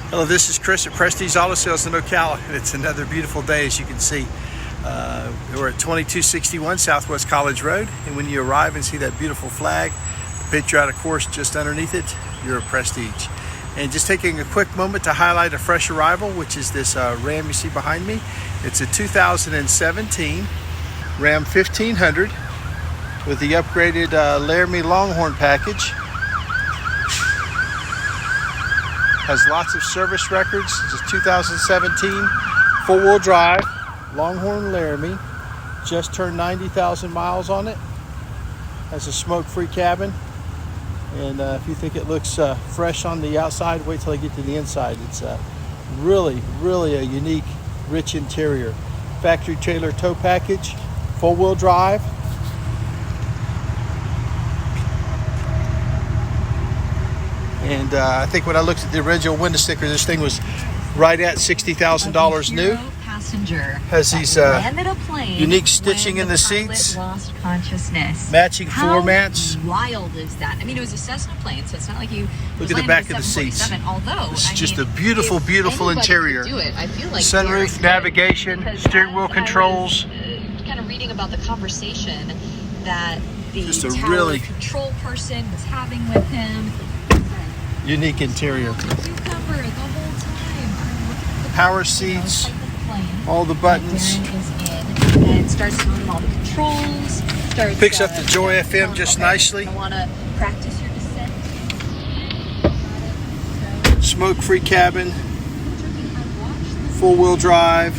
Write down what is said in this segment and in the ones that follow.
Hello, this is Chris at Prestige Auto Sales in Ocala, and it's another beautiful day. As you can see, we're at 2261 Southwest College Road, and when you arrive and see that beautiful flag, the picture out of course just underneath it, you're at Prestige. And just taking a quick moment to highlight a fresh arrival, which is this Ram you see behind me. It's a 2017 Ram 1500 with the upgraded Laramie Longhorn package. Has lots of service records. It's a 2017 four-wheel drive Longhorn Laramie. Just turned 90,000 miles on it. Has a smoke-free cabin. And if you think it looks fresh on the outside, wait till I get to the inside. It's really a unique, rich interior. Factory trailer tow package, four-wheel drive. And I think when I looked at the original window sticker, this thing was right at $60,000 new. Has these unique stitching in the seats, matching floor mats. Wild is that? I mean, it was a Cessna plane, so it's not like you look at the back of the seats. Although it's just a beautiful interior. I feel like sunroof, navigation, steering wheel controls. Kind of reading about the conversation that the just a tower really control person was having with him. Unique interior. Power seats, all the buttons. And starts doing all the controls. Picks up the Joy FM just nicely. I want to practice your descent. Smoke-free cabin. Four-wheel drive.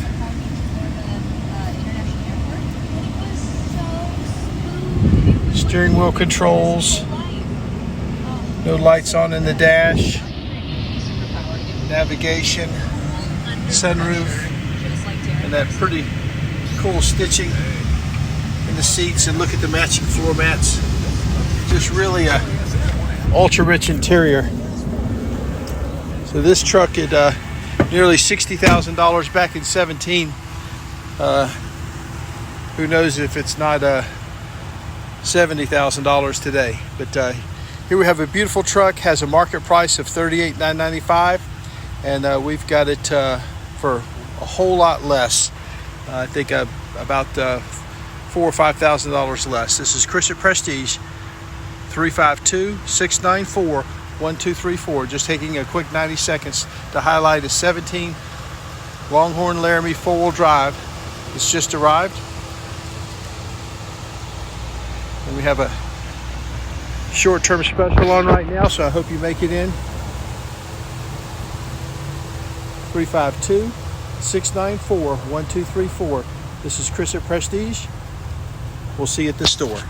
Steering wheel controls. No lights on in the dash. Navigation. Sunroof. And that pretty cool stitching in the seats. And look at the matching floor mats. Just really a ultra rich interior. So this truck at nearly $60,000 back in 17. Who knows if it's not $70,000 today. But here we have a beautiful truck, has a market price of $38,995, and we've got it for a whole lot less. I think about $4,000 or $5,000 less. This is Chris at Prestige, 352-694-1234. Just taking a quick 90 seconds to highlight a 17 Longhorn Laramie four-wheel drive. It's just arrived. And we have a short-term special on right now, so I hope you make it in. 352-694-1234. This is Chris at Prestige. We'll see you at the store.